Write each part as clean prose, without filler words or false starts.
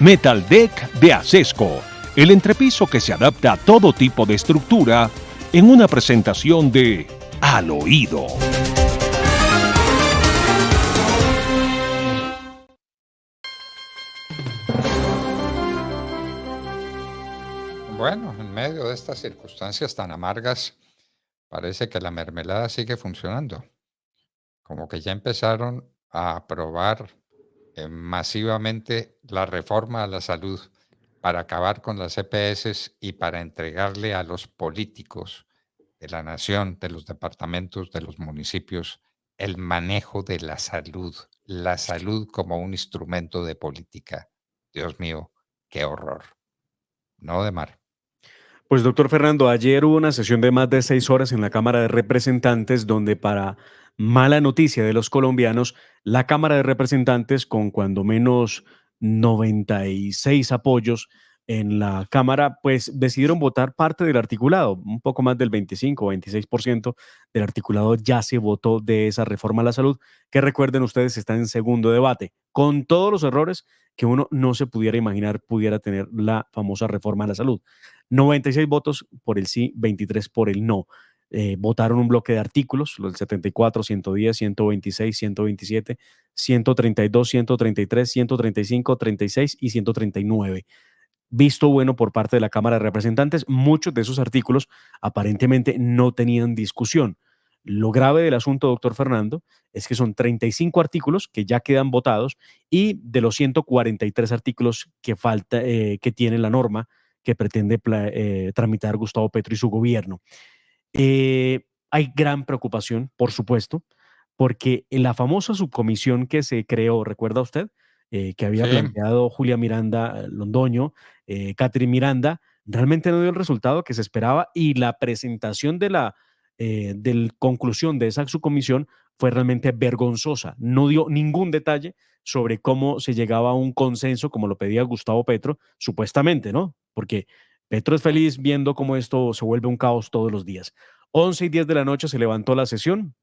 Metal Deck de Acesco, el entrepiso que se adapta a todo tipo de estructura en una presentación de Al Oído. Bueno, en medio de estas circunstancias tan amargas, parece que la mermelada sigue funcionando. Como que ya empezaron a aprobar masivamente la reforma a la salud para acabar con las EPS y para entregarle a los políticos de la nación, de los departamentos, de los municipios, el manejo de la salud como un instrumento de política. Dios mío, qué horror. No de mar. Pues doctor Fernando, ayer hubo una sesión de más de 6 horas en la Cámara de Representantes donde para mala noticia de los colombianos, la Cámara de Representantes con cuando menos 96 apoyos en la Cámara, pues decidieron votar parte del articulado, un poco más del 25 o 26% del articulado ya se votó de esa reforma a la salud, que recuerden ustedes está en segundo debate, con todos los errores que uno no se pudiera imaginar pudiera tener la famosa reforma a la salud. 96 votos por el sí, 23 por el no. Votaron un bloque de artículos, los del 74, 110, 126, 127, 132, 133, 135, 36 y 139. Visto bueno por parte de la Cámara de Representantes, muchos de esos artículos aparentemente no tenían discusión. Lo grave del asunto, doctor Fernando, es que son 35 artículos que ya quedan votados y de los 143 artículos que tiene la norma que pretende tramitar Gustavo Petro y su gobierno. Hay gran preocupación, por supuesto, porque en la famosa subcomisión que se creó, ¿recuerda usted? Que había Sí, planteado Julia Miranda Londoño, Catherine Miranda, realmente no dio el resultado que se esperaba y la presentación de conclusión de esa subcomisión fue realmente vergonzosa. No dio ningún detalle sobre cómo se llegaba a un consenso, como lo pedía Gustavo Petro, supuestamente, ¿no? Porque Petro es feliz viendo cómo esto se vuelve un caos todos los días. 11:10 de la noche se levantó la sesión.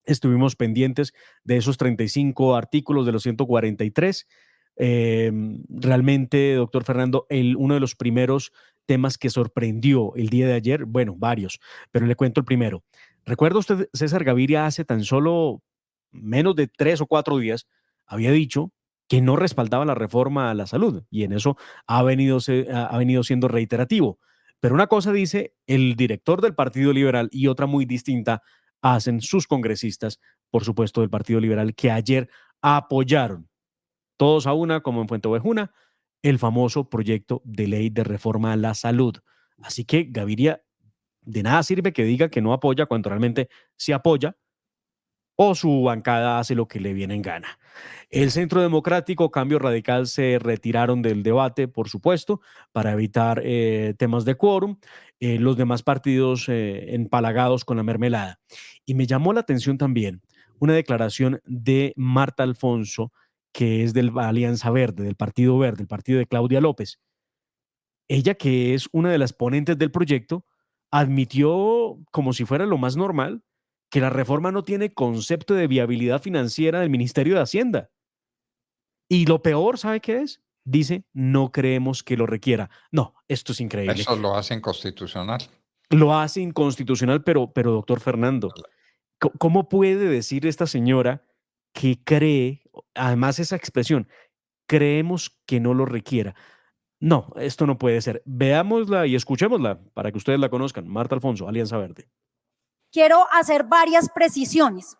Estuvimos pendientes de esos 35 artículos de los 143. Realmente, doctor Fernando, uno de los primeros temas que sorprendió el día de ayer, bueno, varios, pero le cuento el primero. ¿Recuerda usted, César Gaviria, hace tan solo menos de 3 o 4 días, había dicho que no respaldaba la reforma a la salud y en eso ha venido siendo reiterativo? Pero una cosa dice el director del Partido Liberal y otra muy distinta hacen sus congresistas, por supuesto, del Partido Liberal, que ayer apoyaron, todos a una, como en Fuente Ovejuna, el famoso proyecto de ley de reforma a la salud. Así que Gaviria, de nada sirve que diga que no apoya cuando realmente sí apoya, o su bancada hace lo que le viene en gana. El Centro Democrático, Cambio Radical se retiraron del debate, por supuesto, para evitar temas de quórum. Los demás partidos empalagados con la mermelada. Y me llamó la atención también una declaración de Marta Alfonso, que es del Alianza Verde, del Partido Verde, el partido de Claudia López. Ella, que es una de las ponentes del proyecto, admitió, como si fuera lo más normal, que la reforma no tiene concepto de viabilidad financiera del Ministerio de Hacienda. Y lo peor, ¿sabe qué es? Dice, no creemos que lo requiera. No, esto es increíble. eso lo hacen constitucional. Lo hace inconstitucional, pero doctor Fernando, ¿cómo puede decir esta señora que cree, además esa expresión, creemos que no lo requiera? No, esto no puede ser. Veámosla y escuchémosla para que ustedes la conozcan. Marta Alfonso, Alianza Verde. Quiero hacer varias precisiones.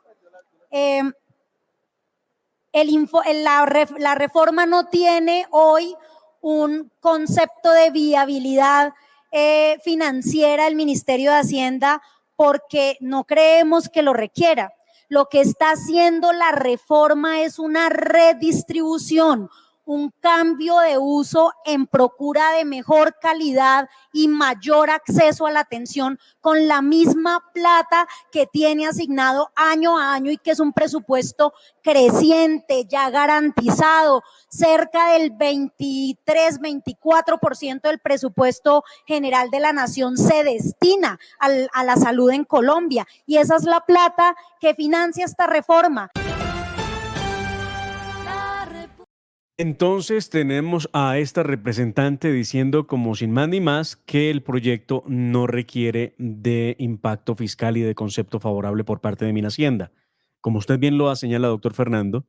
La reforma no tiene hoy un concepto de viabilidad financiera del Ministerio de Hacienda porque no creemos que lo requiera. Lo que está haciendo la reforma es una redistribución, un cambio de uso en procura de mejor calidad y mayor acceso a la atención con la misma plata que tiene asignado año a año y que es un presupuesto creciente, ya garantizado, cerca del 23-24% del presupuesto general de la nación se destina a la salud en Colombia y esa es la plata que financia esta reforma. Entonces tenemos a esta representante diciendo como sin más ni más que el proyecto no requiere de impacto fiscal y de concepto favorable por parte de Minhacienda. Como usted bien lo ha señalado, doctor Fernando,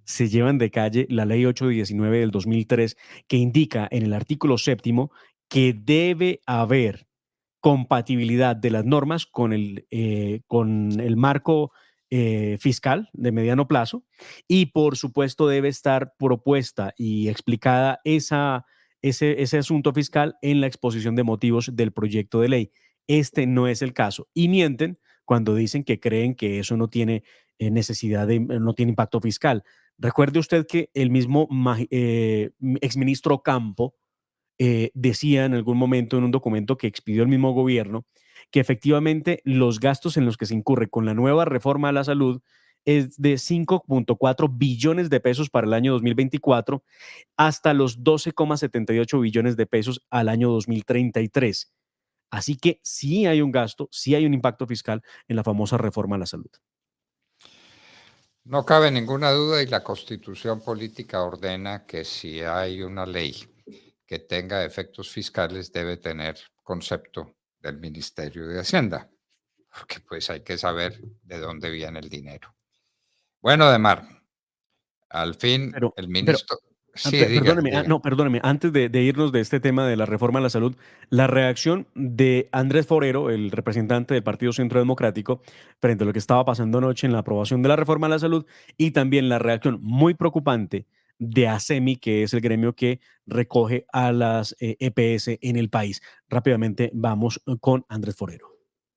se llevan de calle la ley 819 del 2003 que indica en el artículo séptimo que debe haber compatibilidad de las normas con el marco fiscal de mediano plazo y por supuesto debe estar propuesta y explicada ese asunto fiscal en la exposición de motivos del proyecto de ley. Este no es el caso y mienten cuando dicen que creen que eso no tiene necesidad no tiene impacto fiscal. Recuerde usted que el mismo exministro Campo decía en algún momento en un documento que expidió el mismo gobierno que efectivamente los gastos en los que se incurre con la nueva reforma a la salud es de 5.4 billones de pesos para el año 2024 hasta los 12,78 billones de pesos al año 2033. Así que sí hay un gasto, sí hay un impacto fiscal en la famosa reforma a la salud. No cabe ninguna duda y la Constitución política ordena que si hay una ley que tenga efectos fiscales debe tener concepto del Ministerio de Hacienda, porque pues hay que saber de dónde viene el dinero. Bueno, Demar, al fin el Pero ministro... Sí, diga, Perdóneme, diga. no, perdóneme, antes de irnos de este tema de la reforma a la salud, la reacción de Andrés Forero, el representante del Partido Centro Democrático, frente a lo que estaba pasando anoche en la aprobación de la reforma a la salud, y también la reacción muy preocupante de ASEMI, que es el gremio que recoge a las EPS en el país. Rápidamente vamos con Andrés Forero.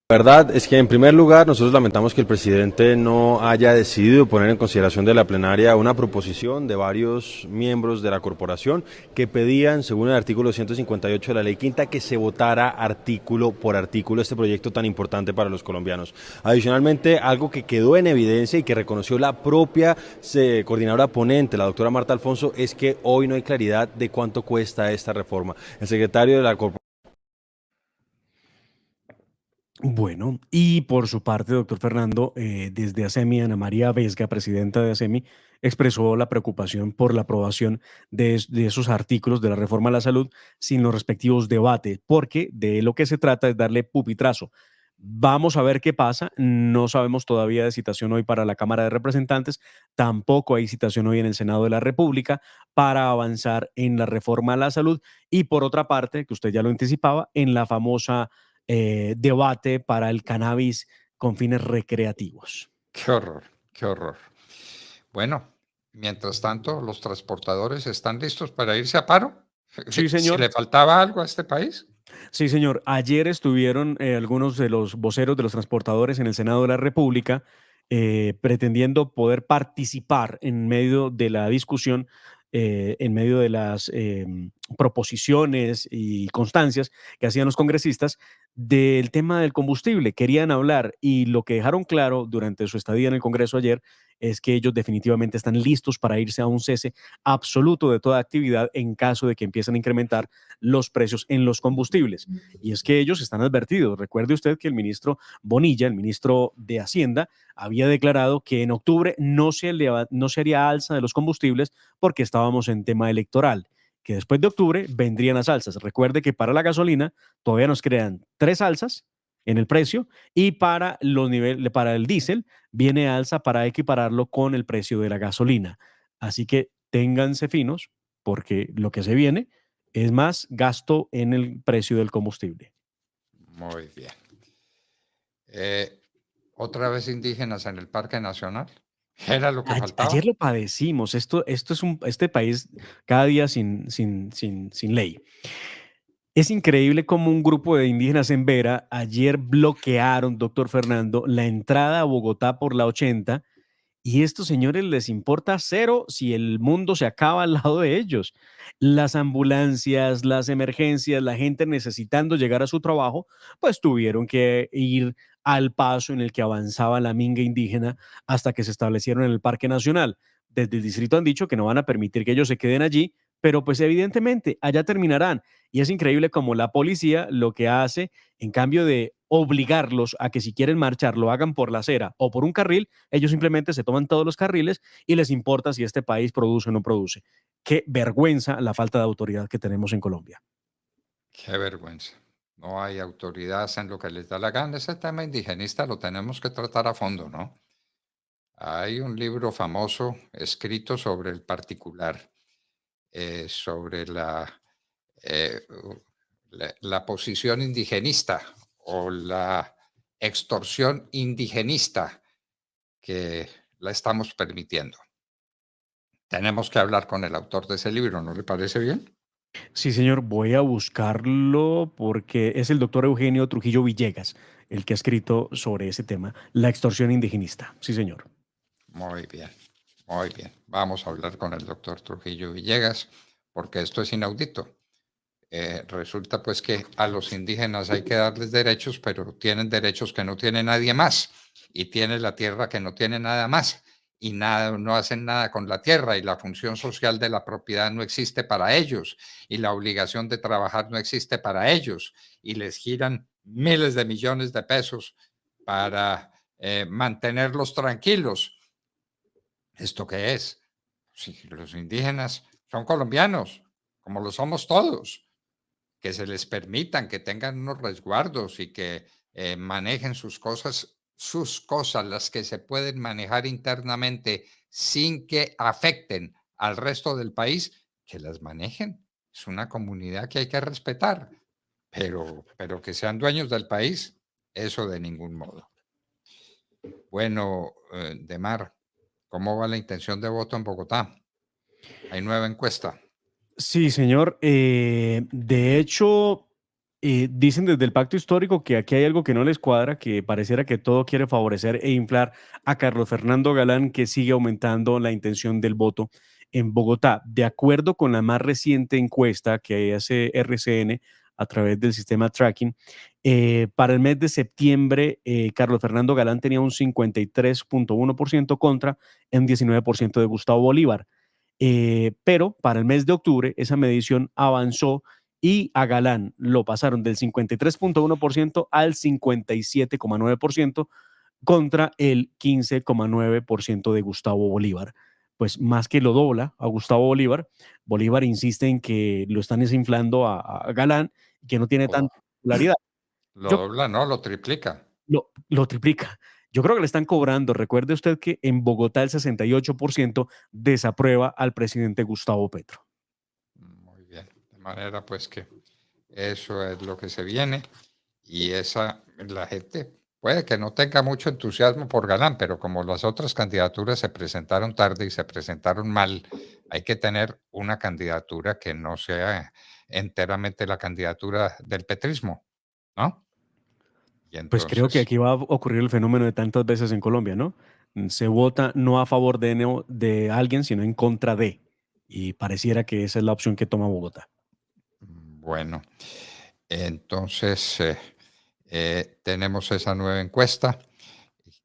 La verdad es que en primer lugar nosotros lamentamos que el presidente no haya decidido poner en consideración de la plenaria una proposición de varios miembros de la corporación que pedían, según el artículo 158 de la ley quinta, que se votara artículo por artículo este proyecto tan importante para los colombianos. Adicionalmente, algo que quedó en evidencia y que reconoció la propia coordinadora ponente, la doctora Marta Alfonso, es que hoy no hay claridad de cuánto cuesta esta reforma. El secretario de la corporación... Bueno, y por su parte, doctor Fernando, desde ASEMI, Ana María Vesga, presidenta de ASEMI, expresó la preocupación por la aprobación de esos artículos de la reforma a la salud sin los respectivos debates, porque de lo que se trata es darle pupitrazo. Vamos a ver qué pasa. No sabemos todavía de citación hoy para la Cámara de Representantes, tampoco hay citación hoy en el Senado de la República para avanzar en la reforma a la salud y por otra parte, que usted ya lo anticipaba, en la famosa debate para el cannabis con fines recreativos. Qué horror, qué horror. Bueno, mientras tanto, los transportadores están listos para irse a paro. Sí, Si señor. le faltaba algo a este país. Sí, señor. Ayer estuvieron algunos de los voceros de los transportadores en el Senado de la República pretendiendo poder participar en medio de la discusión, en medio de las proposiciones y constancias que hacían los congresistas del tema del combustible. Querían hablar y lo que dejaron claro durante su estadía en el Congreso ayer es que ellos definitivamente están listos para irse a un cese absoluto de toda actividad en caso de que empiecen a incrementar los precios en los combustibles. Y es que ellos están advertidos. Recuerde usted que el ministro Bonilla, el ministro de Hacienda, había declarado que en octubre no se haría alza de los combustibles porque estábamos en tema electoral, que después de octubre vendrían las alzas. Recuerde que para la gasolina todavía nos crean 3 alzas en el precio y para para el diésel viene alza para equipararlo con el precio de la gasolina. Así que ténganse finos porque lo que se viene es más gasto en el precio del combustible. Muy bien. ¿Otra vez indígenas en el Parque Nacional? ¿Era lo que faltaba? Ayer lo padecimos. Esto es este país cada día sin ley. Es increíble cómo un grupo de indígenas en Vera ayer bloquearon, doctor Fernando, la entrada a Bogotá por la 80 y estos señores les importa cero si el mundo se acaba al lado de ellos. Las ambulancias, las emergencias, la gente necesitando llegar a su trabajo, pues tuvieron que ir al paso en el que avanzaba la minga indígena hasta que se establecieron en el Parque Nacional. Desde el distrito han dicho que no van a permitir que ellos se queden allí, pero pues evidentemente allá terminarán. Y es increíble como la policía lo que hace, en cambio de obligarlos a que si quieren marchar lo hagan por la acera o por un carril, ellos simplemente se toman todos los carriles y les importa si este país produce o no produce. qué vergüenza la falta de autoridad que tenemos en Colombia. Qué vergüenza. No hay autoridad, hacen lo que les da la gana. Ese tema indigenista lo tenemos que tratar a fondo, ¿no? Hay un libro famoso escrito sobre el particular, sobre eh, la posición indigenista o la extorsión indigenista que la estamos permitiendo. Tenemos que hablar con el autor de ese libro, ¿no le parece bien? Sí, señor, voy a buscarlo porque es el doctor Eugenio Trujillo Villegas el que ha escrito sobre ese tema, la extorsión indigenista. Sí, señor. Muy bien, muy bien. Vamos a hablar con el doctor Trujillo Villegas porque esto es inaudito. Resulta pues que a los indígenas hay que darles derechos, pero tienen derechos que no tiene nadie más y tienen la tierra que no tiene nada más y nada, no hacen nada con la tierra y la función social de la propiedad no existe para ellos y la obligación de trabajar no existe para ellos y les giran miles de millones de pesos para mantenerlos tranquilos. ¿Esto qué es? Sí, los indígenas son colombianos, como lo somos todos, que se les permitan, que tengan unos resguardos y que manejen sus cosas, las que se pueden manejar internamente sin que afecten al resto del país, que las manejen. Es una comunidad que hay que respetar, pero que sean dueños del país, eso de ningún modo. Bueno, Demar, ¿cómo va la intención de voto en Bogotá? Hay nueva encuesta. Sí, señor. De hecho, dicen desde el pacto histórico que aquí hay algo que no les cuadra, que pareciera que todo quiere favorecer e inflar a Carlos Fernando Galán, que sigue aumentando la intención del voto en Bogotá. De acuerdo con la más reciente encuesta que hace RCN a través del sistema tracking, para el mes de septiembre, Carlos Fernando Galán tenía un 53.1% contra un 19% de Gustavo Bolívar. Pero para el mes de octubre esa medición avanzó y a Galán lo pasaron del 53.1% al 57.9% contra el 15.9% de Gustavo Bolívar. Pues más que lo dobla a Gustavo Bolívar, Bolívar insiste en que lo están desinflando a Galán y que no tiene Lo, tanta popularidad. lo Yo dobla, no, lo triplica. lo triplica. Yo creo que le están cobrando. Recuerde usted que en Bogotá el 68% desaprueba al presidente Gustavo Petro. Muy bien. De manera pues que eso es lo que se viene y la gente puede que no tenga mucho entusiasmo por Galán, pero como las otras candidaturas se presentaron tarde y se presentaron mal, hay que tener una candidatura que no sea enteramente la candidatura del petrismo, ¿no? Y Pues creo que entonces, aquí va a ocurrir el fenómeno de tantas veces en Colombia, ¿no? Se vota no a favor de alguien, sino en contra de. Y pareciera que esa es la opción que toma Bogotá. bueno, entonces tenemos esa nueva encuesta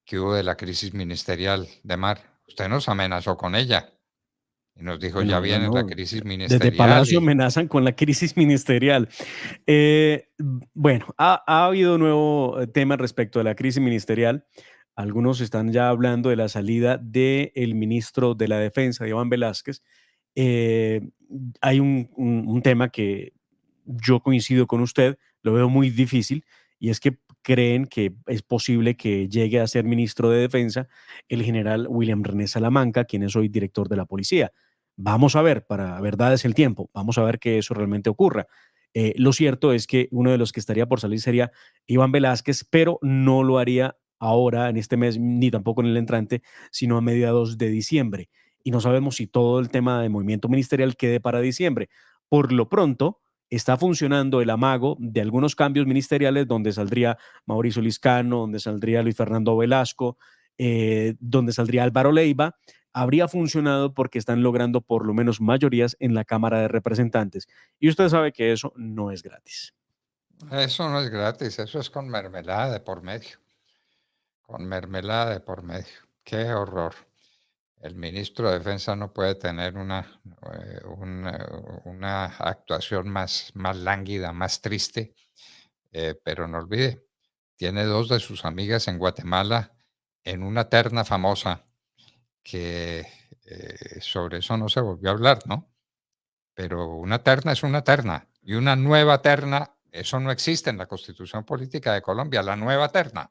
que hubo de la crisis ministerial de Mar. Usted nos amenazó con ella y nos dijo, ya Bueno, viene la no, crisis desde ministerial Palacio y amenazan con la crisis ministerial. Bueno, ha habido nuevo tema respecto a la crisis ministerial. Algunos están ya hablando de la salida del ministro de la Defensa, Iván Velázquez. Eh, Hay un tema que yo coincido con usted, lo veo muy difícil, y es que creen que es posible que llegue a ser ministro de Defensa el general William René Salamanca, quien es hoy director de la policía. Vamos a ver, para verdad es el tiempo, vamos a ver que eso realmente ocurra. Lo cierto es que uno de los que estaría por salir sería Iván Velázquez, pero no lo haría ahora en este mes ni tampoco en el entrante, sino a mediados de diciembre. Y no sabemos si todo el tema de movimiento ministerial quede para diciembre. Por lo pronto, está funcionando el amago de algunos cambios ministeriales donde saldría Mauricio Liscano, donde saldría Luis Fernando Velasco, donde saldría Álvaro Leiva. Habría funcionado porque están logrando por lo menos mayorías en la Cámara de Representantes. Y usted sabe que eso no es gratis. eso no es gratis, eso es con mermelada de por medio, con mermelada de por medio. Qué horror. El ministro de Defensa no puede tener una actuación más lánguida, más triste, pero no olvide, tiene dos de sus amigas en Guatemala en una terna famosa que sobre eso no se volvió a hablar, ¿no? pero una terna es una terna y una nueva terna, eso no existe en la Constitución Política de Colombia, la nueva terna.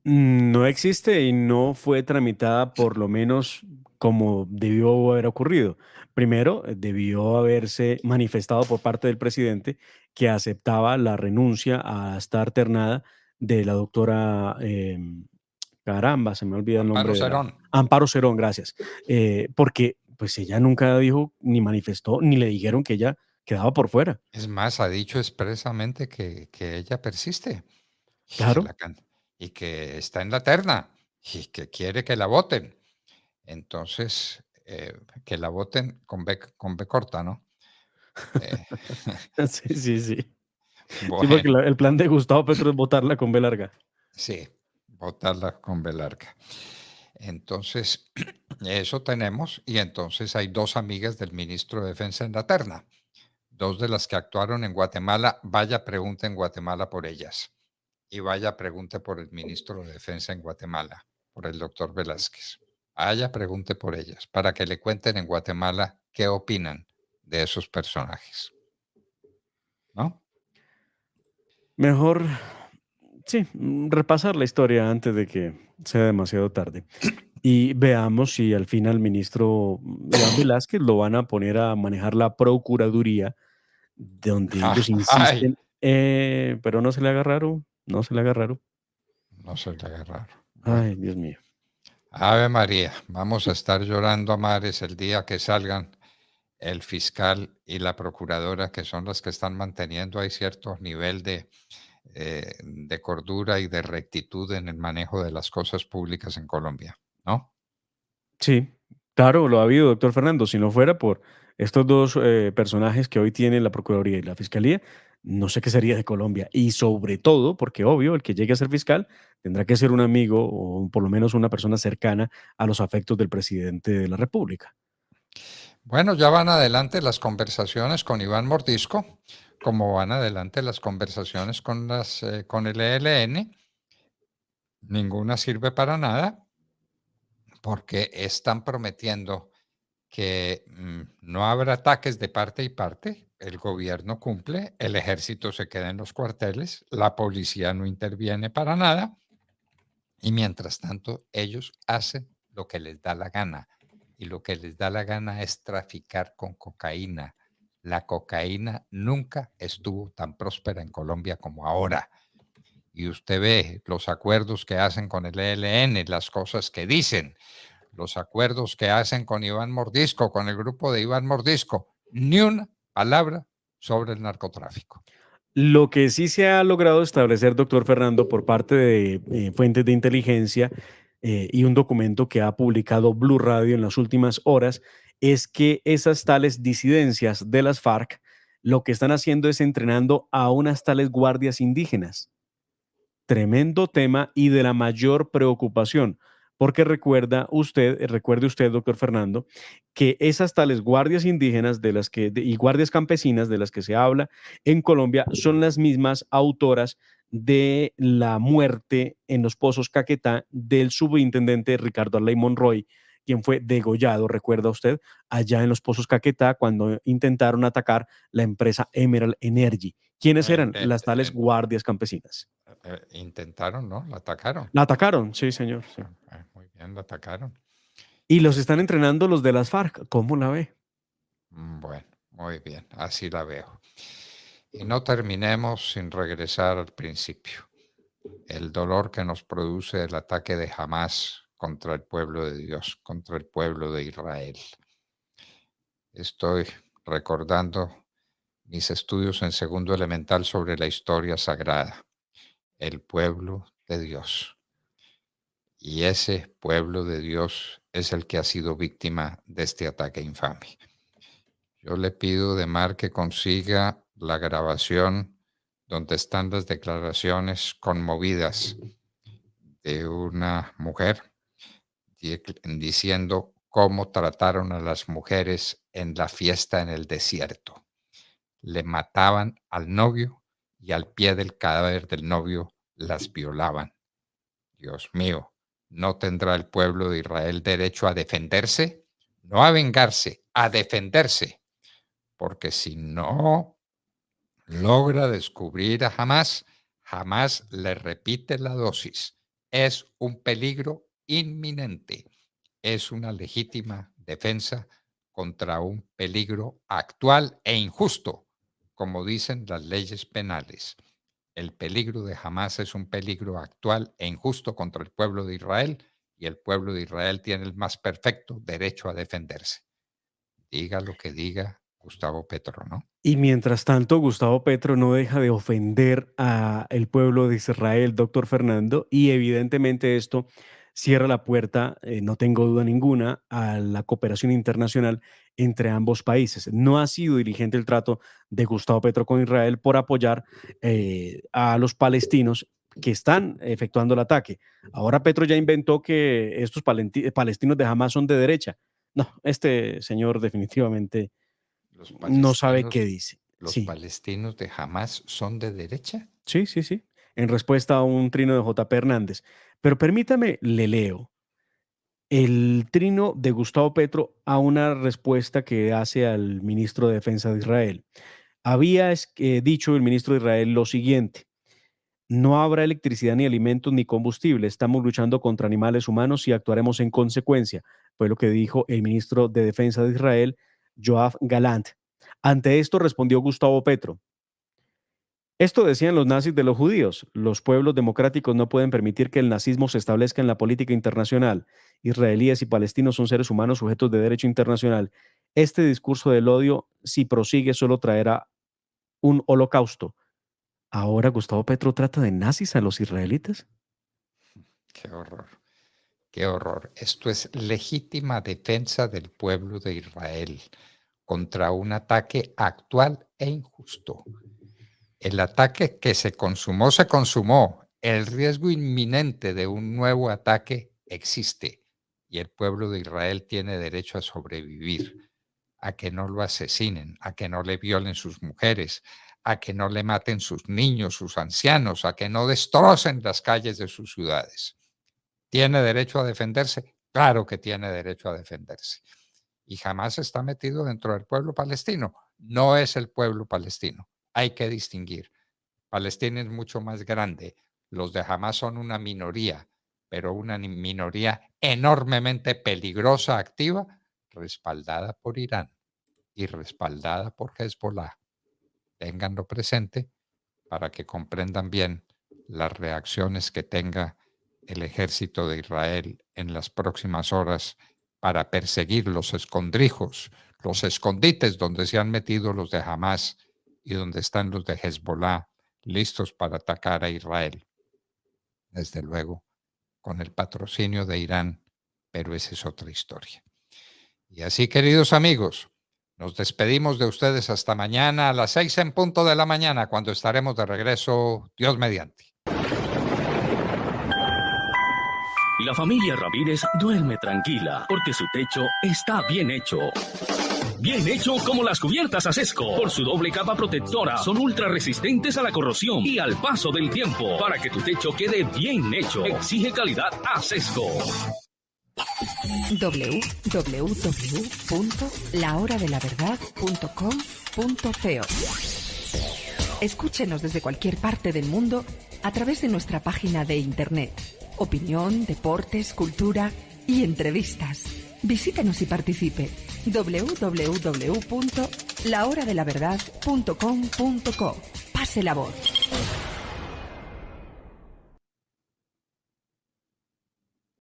No existe y no fue tramitada por lo menos como debió haber ocurrido. Primero, debió haberse manifestado por parte del presidente que aceptaba la renuncia a estar ternada de la doctora, caramba, se me olvida el Amparo nombre de la Cerón. Amparo Cerón, gracias. Porque pues ella nunca dijo ni manifestó ni le dijeron que ella quedaba por fuera. Es más, ha dicho expresamente que ella persiste y que, Claro. la y que está en la terna y que quiere que la voten. Entonces, que la voten con B corta, ¿no? Eh, Sí, sí, sí. Sí, porque bueno, el plan de Gustavo Petro es votarla con B larga. sí, votarla con B larga. Entonces, eso tenemos y entonces hay dos amigas del ministro de Defensa en la terna. Dos de las que actuaron en Guatemala, vaya pregunte en Guatemala por ellas. Y vaya pregunte por el ministro de Defensa en Guatemala, por el doctor Velázquez. Vaya pregunte por ellas, para que le cuenten en Guatemala qué opinan de esos personajes. ¿No? Mejor, sí, repasar la historia antes de que sea demasiado tarde. Y veamos si al fin al ministro Iván Velázquez lo van a poner a manejar la procuraduría, donde ellos Ay, insisten, pero no se le haga raro, no se le haga raro. no se le agarraron. Bueno, Ay, Dios mío. Ave María, vamos a estar llorando a mares el día que salgan el fiscal y la procuradora, que son las que están manteniendo ahí cierto nivel de cordura y de rectitud en el manejo de las cosas públicas en Colombia, ¿no? Sí, claro, lo ha habido, doctor Fernando. Si no fuera por estos dos personajes que hoy tienen la Procuraduría y la Fiscalía, no sé qué sería de Colombia. Y sobre todo, porque obvio, el que llegue a ser fiscal tendrá que ser un amigo o por lo menos una persona cercana a los afectos del presidente de la República. Bueno, ya van adelante las conversaciones con Iván Mordisco, como van adelante las conversaciones con el ELN. Ninguna sirve para nada porque están prometiendo que no habrá ataques de parte y parte, el gobierno cumple, el ejército se queda en los cuarteles, la policía no interviene para nada y mientras tanto ellos hacen lo que les da la gana y lo que les da la gana es traficar con cocaína. La cocaína nunca estuvo tan próspera en Colombia como ahora. Y usted ve los acuerdos que hacen con el ELN, las cosas que dicen, los acuerdos que hacen con Iván Mordisco, con el grupo de Iván Mordisco, ni una palabra sobre el narcotráfico. Lo que sí se ha logrado establecer, doctor Fernando, por parte de fuentes de inteligencia y un documento que ha publicado Blue Radio en las últimas horas, es que esas tales disidencias de las FARC lo que están haciendo es entrenando a unas tales guardias indígenas. Tremendo tema y de la mayor preocupación, porque recuerde usted, doctor Fernando, que esas tales guardias indígenas y guardias campesinas de las que se habla en Colombia son las mismas autoras de la muerte en los Pozos Caquetá del subintendente Ricardo Arley Monroy, quien fue degollado, recuerda usted, allá en los Pozos Caquetá cuando intentaron atacar la empresa Emerald Energy. ¿Quiénes Eh, eran? eh, Las tales eh, guardias campesinas. Intentaron, ¿no? La atacaron. La atacaron, sí, señor. Sí. Muy bien, la atacaron. Y los están entrenando los de las FARC. ¿Cómo la ve? Bueno, muy bien, así la veo. Y no terminemos sin regresar al principio. El dolor que nos produce el ataque de Hamás contra el pueblo de Dios, contra el pueblo de Israel. Estoy recordando mis estudios en segundo elemental sobre la historia sagrada, el pueblo de Dios. Y ese pueblo de Dios es el que ha sido víctima de este ataque infame. Yo le pido de Mar que consiga la grabación donde están las declaraciones conmovidas de una mujer diciendo cómo trataron a las mujeres en la fiesta en el desierto. Le mataban al novio y al pie del cadáver del novio las violaban. Dios mío, ¿no tendrá el pueblo de Israel derecho a defenderse? No a vengarse, a defenderse, porque si no logra descubrir a Hamás, Hamás le repite la dosis. Es un peligro inminente. Es una legítima defensa contra un peligro actual e injusto, como dicen las leyes penales. El peligro de Hamás es un peligro actual e injusto contra el pueblo de Israel, y el pueblo de Israel tiene el más perfecto derecho a defenderse. Diga lo que diga Gustavo Petro, ¿no? Y mientras tanto, Gustavo Petro no deja de ofender al pueblo de Israel, doctor Fernando, y evidentemente esto cierra la puerta, no tengo duda ninguna, a la cooperación internacional entre ambos países. No ha sido diligente el trato de Gustavo Petro con Israel por apoyar a los palestinos que están efectuando el ataque. Ahora Petro ya inventó que estos palestinos de Hamas son de derecha. No, este señor definitivamente no sabe qué dice. ¿Los Sí, palestinos de Hamás son de derecha? sí, sí, sí. En respuesta a un trino de J.P. Hernández. Pero permítame, le leo el trino de Gustavo Petro a una respuesta que hace al ministro de Defensa de Israel. Había dicho el ministro de Israel lo siguiente: no habrá electricidad ni alimentos ni combustible. Estamos luchando contra animales humanos y actuaremos en consecuencia. Fue lo que dijo el ministro de Defensa de Israel, Yoav Galant. Ante esto respondió Gustavo Petro: esto decían los nazis de los judíos. Los pueblos democráticos no pueden permitir que el nazismo se establezca en la política internacional. Israelíes y palestinos son seres humanos sujetos de derecho internacional. Este discurso del odio, si prosigue, solo traerá un holocausto. Ahora Gustavo Petro trata de nazis a los israelitas. Qué horror, qué horror. Esto es legítima defensa del pueblo de Israel contra un ataque actual e injusto. El ataque que se consumó, se consumó. El riesgo inminente de un nuevo ataque existe, y el pueblo de Israel tiene derecho a sobrevivir, a que no lo asesinen, a que no le violen sus mujeres, a que no le maten sus niños, sus ancianos, a que no destrocen las calles de sus ciudades. ¿Tiene derecho a defenderse? Claro que tiene derecho a defenderse. Y jamás está metido dentro del pueblo palestino. No es el pueblo palestino. Hay que distinguir. Palestina es mucho más grande. Los de Hamás son una minoría, pero una minoría enormemente peligrosa, activa, respaldada por Irán y respaldada por Hezbollah. Ténganlo presente para que comprendan bien las reacciones que tenga el ejército de Israel en las próximas horas para perseguir los escondrijos, los escondites donde se han metido los de Hamás y donde están los de Hezbollah listos para atacar a Israel. Desde luego, con el patrocinio de Irán, pero esa es otra historia. Y así, queridos amigos, nos despedimos de ustedes hasta mañana a las 6 en punto de la mañana, cuando estaremos de regreso, Dios mediante. La familia Ramírez duerme tranquila porque su techo está bien hecho. Bien hecho como las cubiertas Asesco. Por su doble capa protectora, son ultra resistentes a la corrosión y al paso del tiempo. Para que tu techo quede bien hecho, exige calidad Asesco. www.lahoradelaverdad.com.co. Escúchenos desde cualquier parte del mundo a través de nuestra página de internet. Opinión, deportes, cultura y entrevistas. Visítenos y participe. www.lahoradelaverdad.com.co. Pase la voz.